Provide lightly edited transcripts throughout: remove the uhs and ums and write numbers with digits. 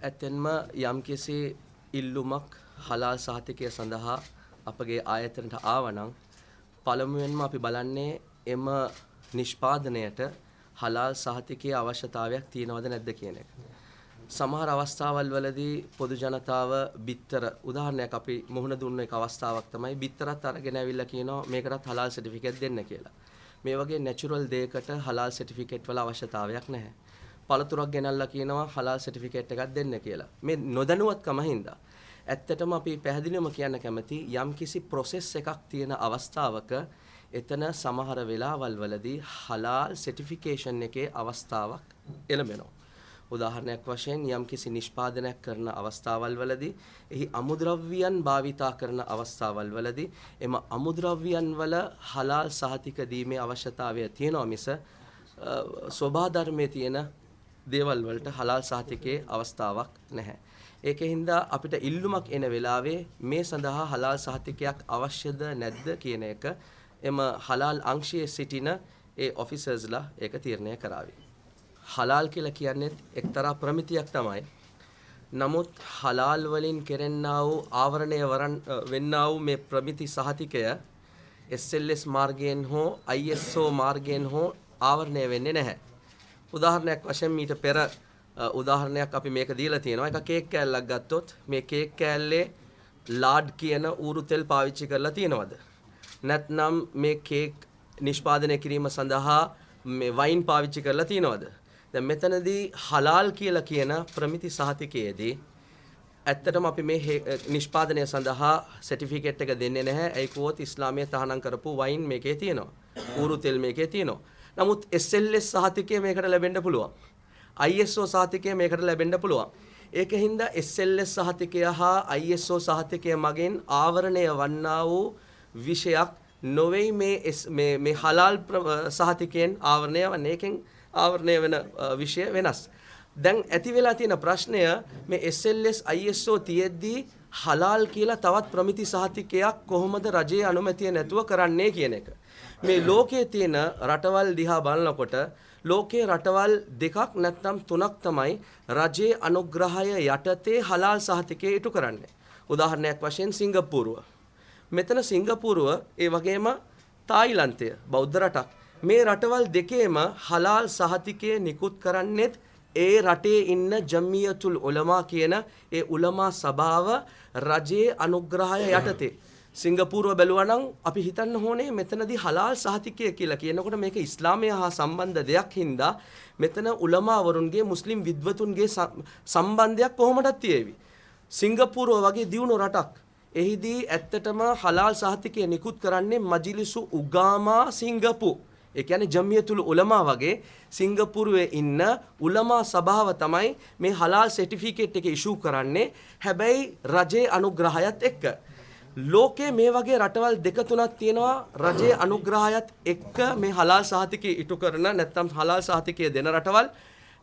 ඇත්තෙන්ම යම්කිසි ඉල්ලුමක් හලාල් සහතිකය සඳහා අපගේ ආයතනයට ආවනම් පළමුවෙන්ම අපි බලන්නේ එම නිෂ්පාදනයට හලාල් සහතිකයේ අවශ්‍යතාවයක් තියෙනවද නැද්ද කියන එක. සමහර අවස්ථාවල් වලදී පොදු ජනතාව බිත්තර උදාහරණයක් අපි මුහුණ දුන්න එක අවස්ථාවක් තමයි බිත්තරත් අරගෙන ඇවිල්ලා කියනවා මේකටත් හලාල් සර්ටිෆිකේට් දෙන්න කියලා. මේ වගේ නැචරල් දෙයකට හලාල් සර්ටිෆිකේට් වල අවශ්‍යතාවයක් නැහැ. පළතුරක් ගෙනල්ලා කියනවා හලාල් සර්ටිෆිකේට් එකක් දෙන්න කියලා. මේ නොදැනුවත්කම හින්දා. ඇත්තටම අපි පැහැදිලිවම කියන්න කැමති යම්කිසි process එකක් තියෙන අවස්ථාවක එතන සමහර වෙලාවල් වලදී හලාල් සර්ටිෆිකේෂන් එකේ අවස්ථාවක් එළඹෙනවා. උදාහරණයක් වශයෙන් යම්කිසි නිෂ්පාදනයක් කරන අවස්ථාවල් වලදී එහි අමුද්‍රව්‍යයන් භාවිතා කරන අවස්ථාවල් වලදී එම අමුද්‍රව්‍යයන් වල හලාල් සහතික දීමේ අවශ්‍යතාවය තියෙනවා මිස සෝභා ධර්මයේ තියෙන දේවල් වලට හලාල් සහතිකයේ අවස්ථාවක් නැහැ. ඒකින්ද අපිට ඉල්ලුමක් එන වෙලාවේ මේ සඳහා හලාල් සහතිකයක් අවශ්‍යද නැද්ද කියන එක එම හලාල් අංශයේ සිටින ඒ ඔෆිසර්ස්ලා ඒක තීරණය කරાવી. හලාල් කියලා කියන්නේ එක්තරා ප්‍රමිතියක් තමයි. නමුත් හලාල් වලින් කෙරෙන්නා වූ ආවරණය වෙන්නා වූ මේ ප්‍රමිති සහතිකය SLS මාර්ගයෙන් හෝ ISO මාර්ගයෙන් හෝ ආවරණය වෙන්නේ නැහැ. උදාහරණයක් වශයෙන් මීට පෙර උදාහරණයක් අපි මේක දීලා තියෙනවා. එක කේක් කෑල්ලක් ගත්තොත් මේ කේක් කෑල්ලේ ලාඩ් කියන ඌරු තෙල් පාවිච්චි කරලා තියෙනවද? නැත්නම් මේ කේක් නිෂ්පාදනය කිරීම සඳහා මේ වයින් පාවිච්චි කරලා තියෙනවද? දැන් මෙතනදී හලාල් කියලා කියන ප්‍රමිති සහතිකයේදී ඇත්තටම අපි මේ නිෂ්පාදනය සඳහා සර්ටිෆිකේට් එක දෙන්නේ නැහැ. ඒකෝත් ඉස්ලාමයේ තහනම් කරපු වයින් මේකේ තියෙනවා. ඌරු තෙල් මේකේ තියෙනවා. නමුත් SLS සහතිකය මේකට ලැබෙන්න පුළුවන්. ISO සහතිකය මේකට ලැබෙන්න පුළුවන්. ඒකින්ද SLS සහතිකය හා ISO සහතිකය මගින් ආවරණය වන්නා වූ විෂයක් නොවේ මේ හලාල් සහතිකයෙන් ආවරණය වන්නේ. එකෙන් ආවරණය වෙන විෂය වෙනස්. දැන් ඇති වෙලා තියෙන ප්‍රශ්නය මේ SLS ISO තියෙද්දී හලාල් කියලා තවත් ප්‍රමිති සහතිකයක් කොහොමද රජයේ අනුමැතිය නැතුව කරන්නේ කියන එක. මේ ලෝකයේ තියෙන රටවල් දිහා බලනකොට ලෝකයේ රටවල් දෙකක් නැත්නම් තුනක් තමයි රජයේ අනුග්‍රහය යටතේ හලාල් සහතිකය ඉටු කරන්නේ. උදාහරණයක් වශයෙන් සිංගප්පූරුව. මෙතන සිංගප්පූරුව ඒ වගේම තායිලන්තය බෞද්ධ රටක්. මේ රටවල් දෙකේම හලාල් සහතිකය නිකුත් කරන්නේත් ඒ රටේ ඉන්න ජම්මියතුල් උලමා කියන ඒ උලමා සභාව රජයේ අනුග්‍රහය යටතේ. සිංගප්පූරුව බැලුවා නම් අපි හිතන්න ඕනේ මෙතනදී හලාල් සහතිකය කියලා කියනකොට මේක ඉස්ලාමය හා සම්බන්ධ දෙයක් හින්දා මෙතන උලමාවරුන්ගේ මුස්ලිම් විද්වතුන්ගේ සම්බන්ධයක් කොහොමදත් තියේවි. සිංගප්පූරුව වගේ දියුණු රටක්. එහිදී ඇත්තටම හලාල් සහතිකය නිකුත් කරන්නේ මජ්ලිසු උගාමා සිංගප්පූ. ඒ කියන්නේ ජම්මියතුල් උලමා වගේ සිංගප්පූරුවේ ඉන්න උලමා සභාව තමයි මේ හලාල් සර්ටිෆිකේට් එක ඉෂුව කරන්නේ. හැබැයි රජයේ අනුග්‍රහයත් එක්ක. ලෝකයේ මේ වගේ රටවල් දෙක තුනක් තියෙනවා රජයේ අනුග්‍රහයත් එක්ක මේ හලාල් සහතිකය ඉටු කරන නැත්නම් හලාල් සහතිකය දෙන රටවල්.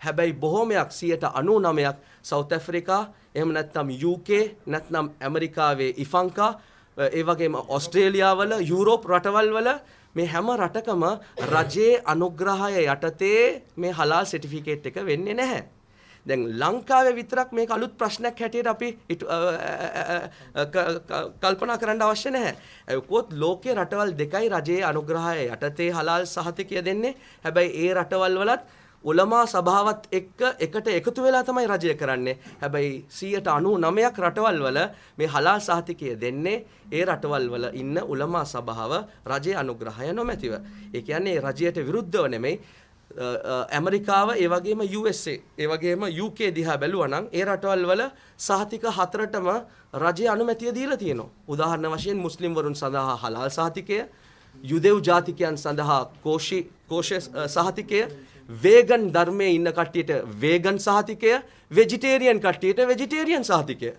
හැබැයි බොහෝමයක් 99ක් සවුත් ඇෆ්‍රිකා එහෙම නැත්නම් UK නැත්නම් ඇමරිකාවේ ඉෆංකා ඒ වගේම ඕස්ට්‍රේලියාවල යුරෝප් රටවල් වල මේ හැම රටකම රජයේ අනුග්‍රහය යටතේ මේ හලාල් සර්ටිෆිකේට් එක වෙන්නේ නැහැ. දැන් ලංකාවේ විතරක් මේක අලුත් ප්‍රශ්නයක් හැටියට අපි කල්පනා කරන්න අවශ්‍ය නැහැ. ඒකෝත් ලෝකයේ රටවල් දෙකයි රජයේ අනුග්‍රහය යටතේ හලාල් සහතිකය දෙන්නේ. හැබැයි ඒ රටවල් වලත් උලමා සභාවත් එක්ක එකට එකතු වෙලා තමයි රජය කරන්නේ. හැබැයි 99%ක් රටවල් වල මේ හලාල් සහතිකය දෙන්නේ ඒ රටවල් වල ඉන්න උලමා සභාව රජයේ අනුග්‍රහය නොමැතිව. ඒ කියන්නේ රජයට විරුද්ධව නෙමෙයි. ඇමරිකාව ඒ වගේම USA ඒ වගේම UK දිහා බැලුවා නම් ඒ රටවල් වල සහතික හතරටම රජයේ අනුමැතිය දීලා තියෙනවා. උදාහරණ වශයෙන් මුස්ලිම් වරුන් සඳහා හලාල් සහතිකය, යුදෙව් ජාතිකයන් සඳහා කෝෂ සහතිකය, වේගන් ධර්මයේ ඉන්න කට්ටියට වේගන් සහතිකය, වෙජිටේරියන් කට්ටියට වෙජිටේරියන් සහතිකය.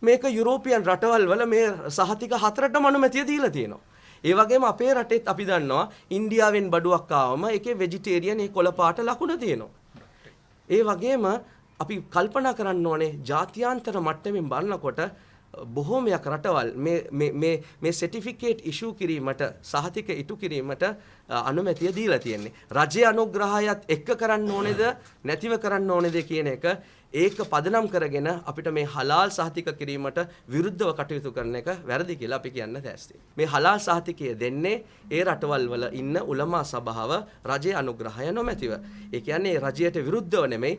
මේක යුරෝපියන් රටවල් වල මේ සහතික හතරටම අනුමැතිය දීලා තියෙනවා. ඒ වගේම අපේ රටෙත් අපි දන්නවා ඉන්දියාවෙන් බඩුවක් ආවම ඒකේ වෙජිටේරියන් ඒ කොළ පාට ලකුණ තියෙනවා. ඒ වගේම අපි කල්පනා කරන්න ඕනේ ජාත්‍යන්තර මට්ටමින් බලනකොට බොහෝමයක් රටවල් මේ සර්ටිෆිකේට් ඉෂුව කිරීමට සහතික ඉටු කිරීමට අනුමැතිය දීලා තියෙන්නේ. රජයේ අනුග්‍රහයත් එක්ක කරන්න ඕනේද නැතිව කරන්න ඕනේද කියන එක ඒක පදනම් කරගෙන අපිට මේ හලාල් සහතික කිරීමට විරුද්ධව කටයුතු කරන එක වැරදි කියලා අපි කියන්න තැස්ති. මේ හලාල් සහතිකය දෙන්නේ ඒ රටවල් වල ඉන්න උලමා සභාව රජයේ අනුග්‍රහය නොමැතිව. ඒ කියන්නේ රජයට විරුද්ධව නෙමෙයි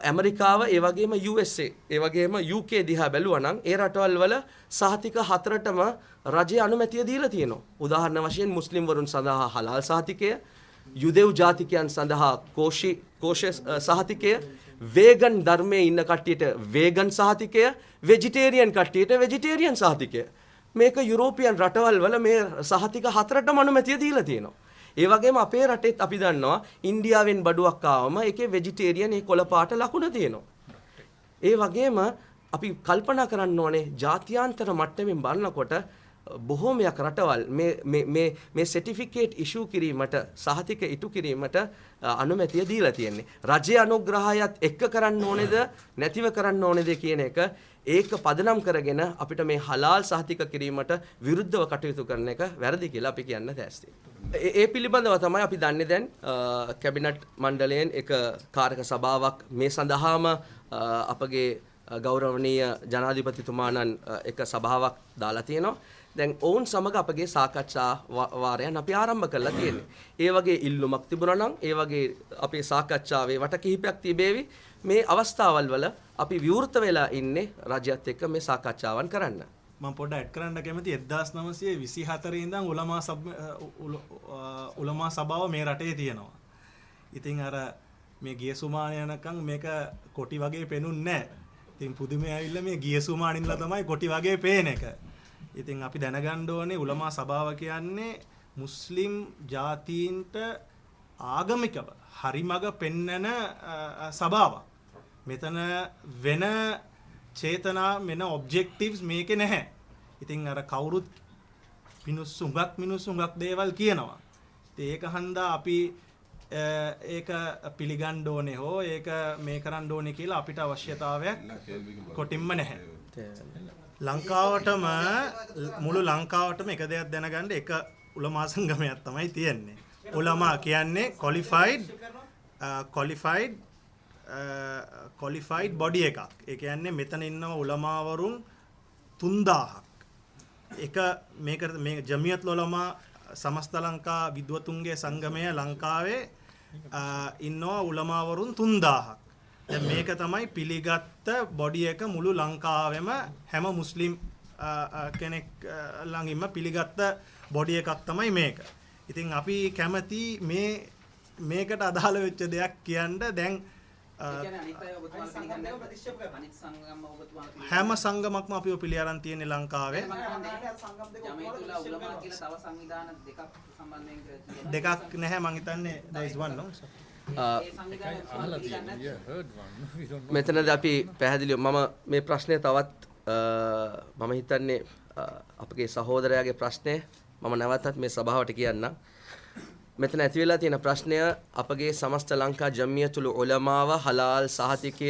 ඇමරිකාව ඒ වගේම USA ඒ වගේම UK දිහා බැලුවා නම් ඒ රටවල් වල සහතික හතරටම රජයේ අනුමැතිය දීලා තියෙනවා. උදාහරණ වශයෙන් මුස්ලිම් වරුන් සඳහා හලාල් සහතිකය, යුදෙව් ජාතිකයන් සඳහා කෝෂ සහතිකය, වේගන් ධර්මයේ ඉන්න කට්ටියට වේගන් සහතිකය, වෙජිටේරියන් කට්ටියට වෙජිටේරියන් සහතිකය. මේක යුරෝපියන් රටවල් වල මේ සහතික හතරටම අනුමැතිය දීලා තියෙනවා. ඒ වගේම අපේ රටෙත් අපි දන්නවා ඉන්දියාවෙන් බඩුවක් ආවම ඒකේ වෙජිටේරියන් ඒ කොළ පාට ලකුණ තියෙනවා. ඒ වගේම අපි කල්පනා කරන්න ඕනේ ජාත්‍යන්තර මට්ටමින් බලනකොට බොහෝමයක් රටවල් මේ සර්ටිෆිකේට් ඉෂුව කිරීමට සහතික ඉටු කිරීමට අනුමැතිය දීලා තියෙන්නේ. රජයේ අනුග්‍රහයත් එක්ක කරන්න ඕනේද නැතිව කරන්න ඕනේද කියන එක ඒක පදනම් කරගෙන අපිට මේ හලාල් සහතික කිරීමට විරුද්ධව කටයුතු කරන එක වැරදි කියලා අපි කියන්න තැස්ති. ඒ පිළිබඳව තමයි අපි දන්නේ දැන් කැබිනට් මණ්ඩලයෙන් එක කාරක සභාවක් මේ සඳහාම අපගේ ගෞරවනීය ජනාධිපතිතුමාණන් එක සභාවක් දාලා තියෙනවා. දැන් ඔවුන් සමග අපගේ සාකච්ඡා වාරයන් අපි ආරම්භ කරලා තියෙන්නේ. ඒ වගේ ඉල්ලුමක් තිබුණා නම් ඒ වගේ අපේ සාකච්ඡාවේ වට කිහිපයක් තිබේවි. මේ අවස්ථාවල් වල අපි විවෘත වෙලා ඉන්නේ රජයත් එක්ක මේ සාකච්ඡාවන් කරන්න. මම පොඩ්ඩක් ඇඩ් කරන්න කැමති 1924 ඉඳන් උලමා සභාව මේ රටේ තියෙනවා. ඉතින් අර මේ ගිය සුමාන යනකම් මේක කොටි වගේ පෙනුන්නේ නැහැ. ඉතින් පුදුමේ ඇවිල්ලා මේ ගිය සුමානින්ලා තමයි කොටි වගේ පේන එක. ඉතින් අපි දැනගන්න ඕනේ උලමා සභාව කියන්නේ මුස්ලිම් ජාතීන්ට ආගමිකව හරිමඟ පෙන්නන සභාවක්. මෙතන වෙන චේතනා වෙන ඔබ්ජෙක්ටිව්ස් මේකේ නැහැ. ඉතින් අර කවුරුත් මිනිස්සු හුඟක් දේවල් කියනවා. ඉතින් ඒක හන්දා අපි ඒක පිළිගන්න ඕනේ හෝ ඒක මේ කරන්න ඕනේ කියලා අපිට අවශ්‍යතාවයක් කොටින්ම නැහැ. ලංකාවටම මුළු ලංකාවටම එක දෙයක් දැනගන්න එක උලමා සංගමයක් තමයි තියෙන්නේ. උලමා කියන්නේ qualified body එකක්. ඒ කියන්නේ මෙතන ඉන්නව උලමාවරුන් 3000ක්. එක මේ ජමියත් උලමා සමස්ත ලංකා විද්වතුන්ගේ සංගමය ලංකාවේ ඉන්නවා උලමාවරුන් 3000ක්. දැන් මේක තමයි පිළිගත්ත බොඩි එක මුළු ලංකාවෙම හැම මුස්ලිම් කෙනෙක් ළඟින්ම පිළිගත්ත බොඩි එකක් තමයි මේක. ඉතින් අපි කැමති මේකට අදාළ වෙච්ච දෙයක් කියන්න දැන් හැම සංගමක්ම අපිව පිළි අරන් තියෙන්නේ ලංකාවේ. දෙකක් නැහැ මං හිතන්නේ there is one no මෙතනද අපි පැහැදිලිව මම මේ ප්‍රශ්නය තවත් මම හිතන්නේ අපගේ සහෝදරයාගේ ප්‍රශ්නය මම නැවතත් මේ සභාවට කියන්නම්. මෙතන ඇති වෙලා තියෙන ප්‍රශ්නය අපගේ සමස්ත ලංකා ජම්මියතුල් උලමාව හලාල් සහතිකය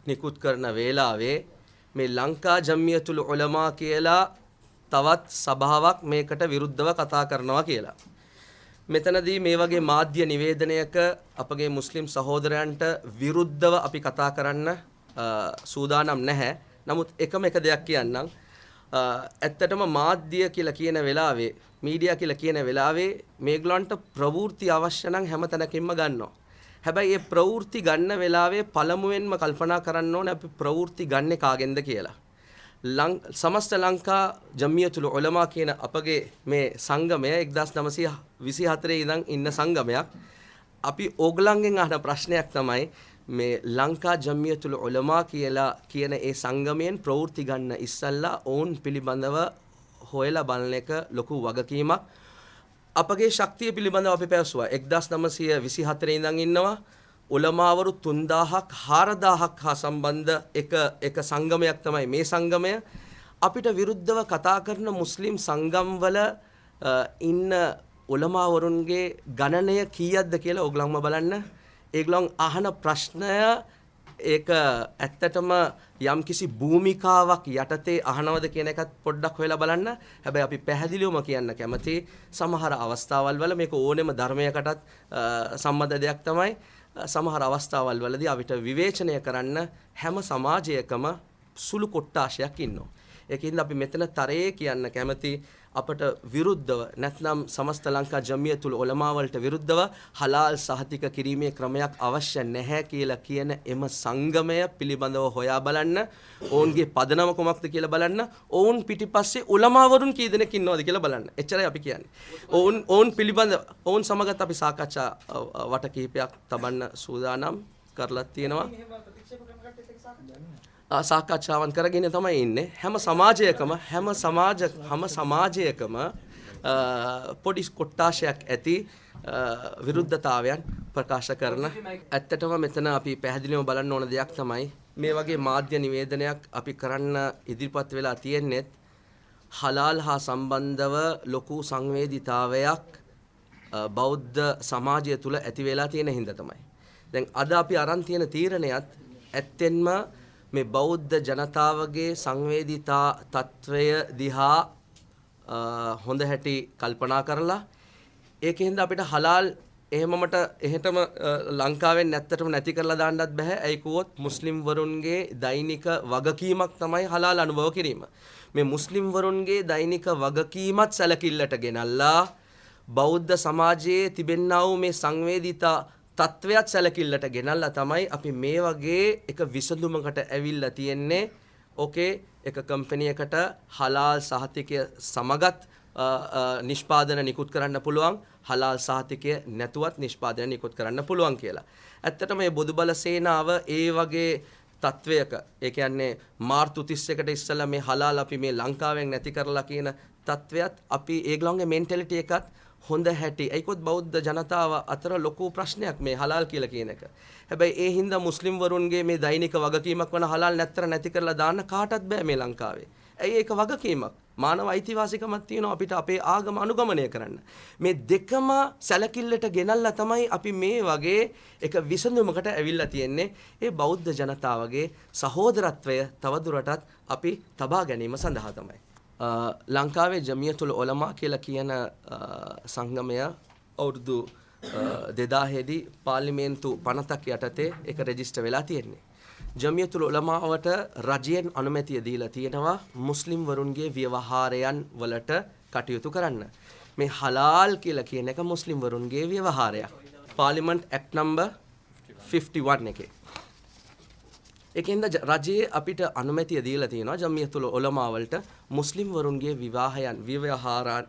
නිකුත් කරන වේලාවේ මේ ලංකා ජම්මියතුල් උලමා කියලා තවත් සභාවක් මේකට විරුද්ධව කතා කරනවා කියලා. මෙතනදී මේ වගේ මාධ්‍ය නිවේදනයක අපගේ මුස්ලිම් සහෝදරයන්ට විරුද්ධව අපි කතා කරන්න සූදානම් නැහැ. නමුත් එකම එක දෙයක් කියන්නම්. ඇත්තටම මාධ්‍ය කියලා කියන වෙලාවේ මීඩියා කියලා කියන වෙලාවේ මේගොල්ලන්ට ප්‍රවෘත්ති අවශ්‍ය නම් හැම තැනකින්ම ගන්නවා. හැබැයි මේ ප්‍රවෘත්ති ගන්න වෙලාවේ පළමුවෙන්ම කල්පනා කරන්න ඕනේ අපි ප්‍රවෘත්ති ගන්නෙ කාගෙන්ද කියලා. සමස්ත ලංකා ජම්මියතුල් උලමා කියන අපගේ මේ සංගමය 1924 ඉඳන් ඉන්න සංගමයක්. අපි ඕගලන්ගෙන් අහන ප්‍රශ්නයක් තමයි මේ ලංකා ජම්මියතුල් උලමා කියලා කියන ඒ සංගමයෙන් ප්‍රවෘත්ති ගන්න ඉස්සල්ලා ඔවුන් පිළිබඳව හොයලා බලන එක ලොකු වගකීමක්. අපගේ ශක්තිය පිළිබඳව අපි පැවසුවා 1924 ඉඳන් ඉන්නවා උලමාවරු 3000ක් 4000ක් හා සම්බන්ධ එක සංගමයක් තමයි මේ සංගමය. අපිට විරුද්ධව කතා කරන මුස්ලිම් සංගම්වල ඉන්න උලමාවරුන්ගේ ගණනය කීයක්ද කියලා ඔයගොල්ලන්ම බලන්න. ඒගොල්ලන් අහන ප්‍රශ්නය ඒක ඇත්තටම යම්කිසි භූමිකාවක් යටතේ අහනවද කියන එකත් පොඩ්ඩක් හොයලා බලන්න. හැබැයි අපි පැහැදිලිවම කියන්න කැමති සමහර අවස්ථාවල් වල මේක ඕනෙම ධර්මයකටත් සම්බන්ධ දෙයක් තමයි. සමහර අවස්ථාවල් වලදී අපිට විවේචනය කරන්න හැම සමාජයකම සුළු කොට්ටාශයක් ඉන්නවා. ඒකින්ද අපි මෙතන තරයේ කියන්න කැමති අපට විරුද්ධව නැත්නම් සමස්ත ලංකා ජමියතුල් උලමා වලට විරුද්ධව හලාල් සහතික කිරීමේ ක්‍රමයක් අවශ්‍ය නැහැ කියලා කියන එම සංගමය පිළිබඳව හොයා බලන්න, ඔවුන්ගේ පදනම කොමක්ද කියලා බලන්න, ඔවුන් පිටිපස්සේ උලමාවරුන් කී දෙනෙක් ඉන්නවද කියලා බලන්න. එච්චරයි අපි කියන්නේ. ඔවුන් පිළිබඳ ඔවුන් සමගත් අපි සාකච්ඡා වට කිහිපයක් තබන්න සූදානම් කරලා තියෙනවා. සාකච්ඡාවන් කරගෙන තමයි ඉන්නේ. හැම සමාජයකම පොඩි කොට්ටාශයක් ඇති විරුද්ධතාවයන් ප්‍රකාශ කරන. ඇත්තටම මෙතන අපි පැහැදිලිවම බලන්න ඕන දෙයක් තමයි මේ වගේ මාධ්‍ය නිවේදනයක් අපි කරන්න ඉදිරිපත් වෙලා තියෙන්නේ හලාල් හා සම්බන්ධව ලොකු සංවේදීතාවයක් බෞද්ධ සමාජය තුළ ඇති වෙලා තියෙන හින්දා තමයි. දැන් අද අපි අරන් තියෙන තීරණයත් ඇත්තෙන්ම මේ බෞද්ධ ජනතාවගේ සංවේදීතා තත්වය දිහා හොඳ හැටි කල්පනා කරලා ඒකෙන්ද අපිට හලාල් එහෙටම ලංකාවෙන් නැත්තටම නැති කරලා දාන්නත් බෑ. ඒ කිව්වොත් මුස්ලිම් වරුන්ගේ දෛනික වගකීමක් තමයි හලාල් අනුභව කිරීම. මේ මුස්ලිම් වරුන්ගේ දෛනික වගකීමත් සැලකිල්ලට ගෙනල්ලා බෞද්ධ සමාජයේ තිබෙන්නා වූ මේ සංවේදීතා තත්වයක් සැලකිල්ලට ගෙනල්ලා තමයි අපි මේ වගේ එක විසඳුමකට ඇවිල්ලා තියෙන්නේ. ඕකේ, එක කම්පැනියකට හලාල් සහතිකය සමගත් නිෂ්පාදන නිකුත් කරන්න පුළුවන්, හලාල් සහතිකය නැතුවත් නිෂ්පාදන නිකුත් කරන්න පුළුවන් කියලා. ඇත්තටම මේ බොදුබල සේනාව ඒ වගේ තත්වයක, ඒ කියන්නේ මාර්තු 31කට ඉස්සෙල්ලා මේ හලාල් අපි මේ ලංකාවෙන් නැති කරලා කියන තත්වයක් අපි ඒගොල්ලන්ගේ මෙන්ටැලිටි එකත් හොඳ හැටි. ඒකත් බෞද්ධ ජනතාව අතර ලොකු ප්‍රශ්නයක් මේ හලාල් කියලා කියන එක. හැබැයි ඒ හින්දා මුස්ලිම් වරුන්ගේ මේ දෛනික වගකීමක් වන හලාල් නැති කරලා දාන්න කාටවත් බෑ මේ ලංකාවේ. ඇයි ඒක වගකීමක්? මානව අයිතිවාසිකමක් තියෙනවා අපිට අපේ ආගම අනුගමනය කරන්න. මේ දෙකම සැලකිල්ලට ගෙනල්ලා තමයි අපි මේ වගේ එක විසඳුමකට ඇවිල්ලා තියෙන්නේ. ඒ බෞද්ධ ජනතාවගේ සහෝදරත්වය තවදුරටත් අපි තබා ගැනීම සඳහා තමයි. ලංකාවේ ජමියතුල් උලමා කියලා කියන සංගමය අවුරුදු 2000 දී පාර්ලිමේන්තු 50ක් යටතේ ඒක රෙජිස්ටර් වෙලා තියෙන්නේ. ජමියතුල් උලමාවට රජයෙන් අනුමැතිය දීලා තියෙනවා මුස්ලිම් වරුන්ගේ ව්‍යවහාරයන් වලට කටයුතු කරන්න. මේ හලාල් කියලා කියන එක මුස්ලිම් වරුන්ගේ ව්‍යවහාරයක්. පාර්ලිමේන්ට් ඇක්ට් නම්බර් 51 එකේ. ඒකෙන්ද රජයේ අපිට අනුමැතිය දීලා තියෙනවා ජමියතුල් උලමා වලට මුස්ලිම් වරුන්ගේ ව්‍යවහාරයන්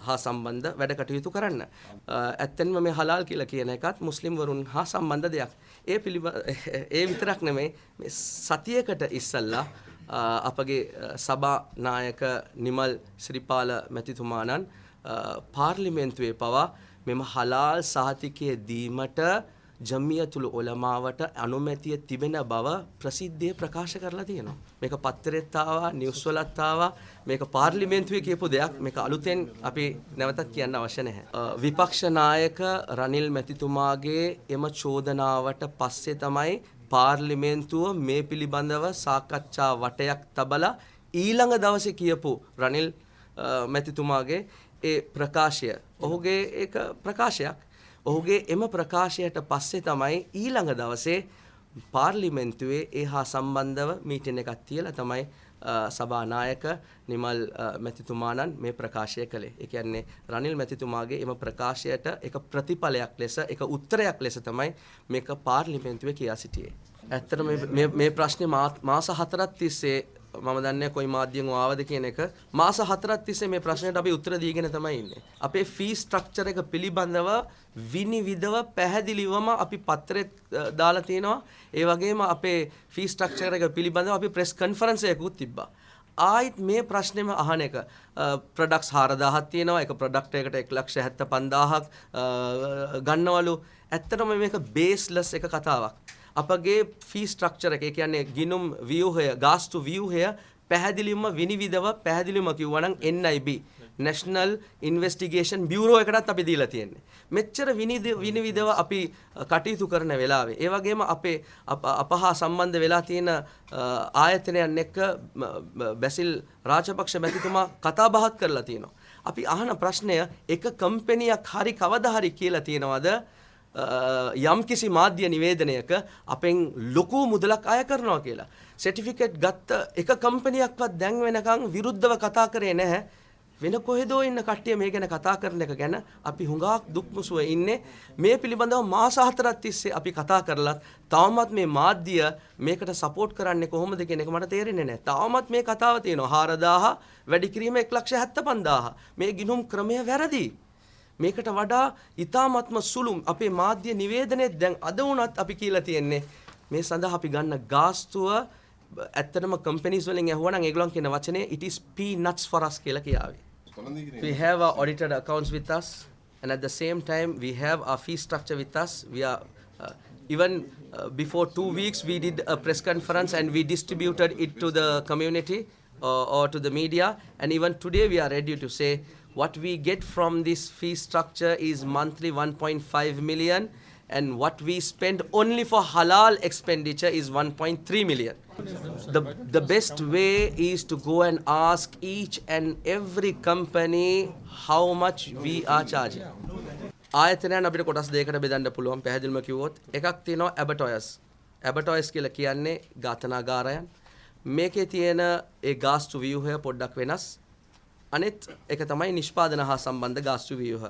හා සම්බන්ධ වැඩ කටයුතු කරන්න. ඇත්තෙන්ම මේ හලාල් කියලා කියන එකත් මුස්ලිම් වරුන් හා සම්බන්ධ දෙයක්. ඒ විතරක් නෙමෙයි, මේ සතියකට ඉස්සල්ලා අපගේ සභා නායක නිමල් ශ්‍රීපාල මැතිතුමාණන් පාර්ලිමේන්තුවේ පවා මෙම හලාල් සහතිකය දීමට ජමියතුල් උලමාවට අනුමැතිය තිබෙන බව ප්‍රසිද්ධියේ ප්‍රකාශ කරලා තියෙනවා. මේක පත්තරෙත් ආවා, නිවුස් වලත් ආවා. මේක පාර්ලිමේන්තුවේ කියපු දෙයක්. මේක අලුතෙන් අපි නැවතත් කියන්න අවශ්‍ය නැහැ. විපක්ෂ නායක රනිල් මැතිතුමාගේ එම චෝදනාවට පස්සේ තමයි පාර්ලිමේන්තුව මේ පිළිබඳව සාකච්ඡා වටයක් තබලා ඊළඟ දවසේ කියපු රනිල් මැතිතුමාගේ ඒ ප්‍රකාශය, ඔහුගේ ඒක ප්‍රකාශයක්. ඔහුගේ එම ප්‍රකාශයට පස්සේ තමයි ඊළඟ දවසේ පාර්ලිමේන්තුවේ ඒ හා සම්බන්ධව මීටින් එකක් තියලා තමයි සභානායක නිමල් මැතිතුමාණන් මේ ප්‍රකාශය කළේ. ඒ කියන්නේ රනිල් මැතිතුමාගේ එම ප්‍රකාශයට එක ප්‍රතිඵලයක් ලෙස, එක උත්තරයක් ලෙස තමයි මේක පාර්ලිමේන්තුවේ කියා සිටියේ. ඇත්තටම මේ ප්‍රශ්නේ මාස 4ක් තිස්සේ මම දන්නේ කොයි මාධ්‍යෙන් ආවද කියන එක. මාස 4ක් තිස්සේ මේ ප්‍රශ්නෙට අපි උත්තර දීගෙන තමයි ඉන්නේ. අපේ ෆී ස්ට්‍රක්චර් එක පිළිබඳව විනිවිදව පැහැදිලිවම අපි පත්‍රෙත් දාලා තිනවා. ඒ වගේම අපේ ෆී ස්ට්‍රක්චර් එක පිළිබඳව අපි ප්‍රෙස් කන්ෆරන්ස් එකකුත් තිබ්බා. ආයිත් මේ ප්‍රශ්නේම අහන එක. ප්‍රොඩක්ට්ස් 4000ක් තියෙනවා. එක ප්‍රොඩක්ට් එකකට 1,75,000ක් ගන්නවලු. ඇත්තටම මේක බේස්ලස් එක කතාවක්. අපගේ ෆී ස්ට්‍රක්චර් එක, ඒ කියන්නේ ගිණුම් ව්‍යුහය, ගාස්තු ව්‍යුහය පැහැදිලිවම විනිවිදව පැහැදිලිවම කිව්වා නම් NIB National Investigation Bureau එකටත් අපි දීලා තියෙන්නේ. මෙච්චර විනිවිදව අපි කටයුතු කරන වෙලාවේ ඒ වගේම අපේ අපහා සම්බන්ධ වෙලා තියෙන ආයතනයන් එක්ක බැසිල් රාජපක්ෂ මැතිතුමා කතා බහත් කරලා තියෙනවා. අපි අහන ප්‍රශ්නය, එක කම්පැනියක් හරි කවදා හරි කියලා තියෙනවද යම් කිසි මාධ්‍ය නිවේදනයක අපෙන් ලොකු මුදලක් අය කරනවා කියලා. සර්ටිෆිකේට් ගත්ත එක කම්පැනියක්වත් දැන් වෙනකන් විරුද්ධව කතා කරේ නැහැ. වෙන කොහෙදෝ ඉන්න කට්ටිය මේ ගැන කතා කරන එක ගැන අපි හුඟක් දුක් මුසුව ඉන්නේ. මේ පිළිබඳව මාස 4ක් තිස්සේ අපි කතා කරලත් තවමත් මේ මාධ්‍ය මේකට සපෝට් කරන්නේ කොහොමද කියන එක මට තේරෙන්නේ නැහැ. තවමත් මේ කතාව තියෙනවා 4000 වැඩි කිරීම 175000. මේ ගිණුම් ක්‍රමය වැරදි. මේකට වඩා ඊ타ත්ම සුළු අපේ මාධ්‍ය නිවේදනයේ දැන් අද වුණත් අපි කියලා තියෙන්නේ මේ සඳහා අපි ගන්න ගාස්තුව ඇත්තටම කම්පැනිස් වලින් ඇහුවනම් ඒගොල්ලන් කියන වචනේ it is peanuts for us කියලා කියාවේ. We have our audited accounts with us, and at the same time we have our fee structure with us. We are even before 2 weeks we did a press conference and we distributed it to the community or to the media, and even today we are ready to say what we get from this fee structure is monthly 1.5 million, and what we spend only for halal expenditure is 1.3 million. The best way is to go and ask each and every company how much we are charging. ආයතනයන් අපිට කොටස් දෙකකට බෙදන්න පුළුවන්. පැහැදිලිවම කිව්වොත් එකක් තියෙනවා ඇබටොයස්. ඇබටොයස් කියලා කියන්නේ ඝාතනාගාරයන්. මේකේ තියෙන ඒ ගාස්තු ව්‍යුහය පොඩ්ඩක් වෙනස්. අනෙත් එක තමයි නිෂ්පාදන හා සම්බන්ධ ගාස්තු ව්‍යුහ.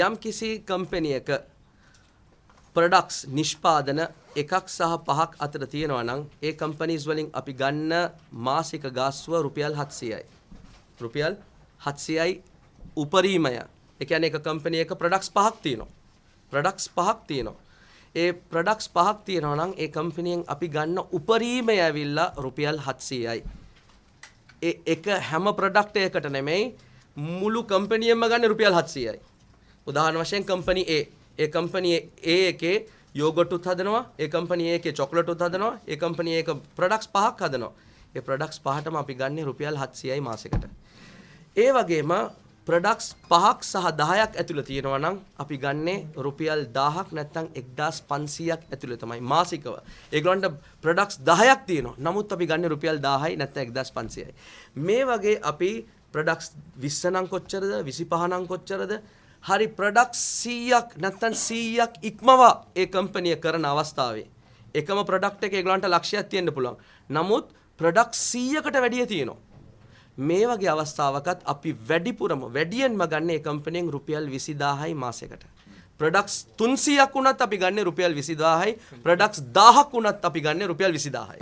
යම් කිසි කම්පැනියක ප්‍රොඩක්ට්ස් නිෂ්පාදන එකක් සහ පහක් අතර තියෙනවා නම් ඒ කම්පැනිස් වලින් අපි ගන්න මාසික ගාස්තුව රුපියල් 700යි. රුපියල් 700යි උපරිමය. ඒ කියන්නේ එක කම්පැනියක ප්‍රොඩක්ට්ස් පහක් තියෙනවා. ප්‍රොඩක්ට්ස් පහක් තියෙනවා. ඒ ප්‍රොඩක්ට්ස් පහක් තියෙනවා නම් ඒ කම්පැනියෙන් අපි ගන්න උපරිමය ඇවිල්ලා රුපියල් 700යි. ඒ එක හැම ප්‍රොඩක්ට් එකකට නෙමෙයි මුළු කම්පැනියෙම ගන්න රුපියල් 700යි. උදාහරණ වශයෙන් company A. A company A එකේ යෝගට් උත් හදනවා. ඒ කම්පැනි A එකේ චොක්ලට් උත් හදනවා. ඒ කම්පැනි A එක ප්‍රොඩක්ට්ස් පහක් හදනවා. ඒ ප්‍රොඩක්ට්ස් පහටම අපි ගන්නේ රුපියල් 700යි මාසෙකට. ඒ වගේම ප්‍රොඩක්ට්ස් 5ක් සහ 10ක් ඇතුළේ තියෙනවා නම් අපි ගන්නේ රුපියල් 1000ක් නැත්නම් 1500ක් ඇතුළේ තමයි මාසිකව. ඒගොල්ලන්ට ප්‍රොඩක්ට්ස් 10ක් තියෙනවා. නමුත් අපි ගන්නේ රුපියල් 1000යි නැත්නම් 1500යි. මේ වගේ අපි ප්‍රොඩක්ට්ස් 20 නම් කොච්චරද 25 නම් කොච්චරද හරි ප්‍රොඩක්ට්ස් 100ක් නැත්නම් 100ක් ඉක්මවා ඒ කම්පැනිය කරන අවස්ථාවේ එකම ප්‍රොඩක්ට් එක ඒගොල්ලන්ට ලක්ෂයක් තියෙන්න පුළුවන්. නමුත් ප්‍රොඩක්ට් 100කට වැඩිය තියෙනවා. මේ වගේ අවස්ථාවකත් අපි වැඩියෙන්ම ගන්න ඒ කම්පැනියෙන් රුපියල් 20000යි මාසෙකට. ප්‍රොඩක්ට්ස් 300ක් වුණත් අපි ගන්න රුපියල් 20000යි. ප්‍රොඩක්ට්ස් 1000ක් වුණත් අපි ගන්න රුපියල් 20000යි.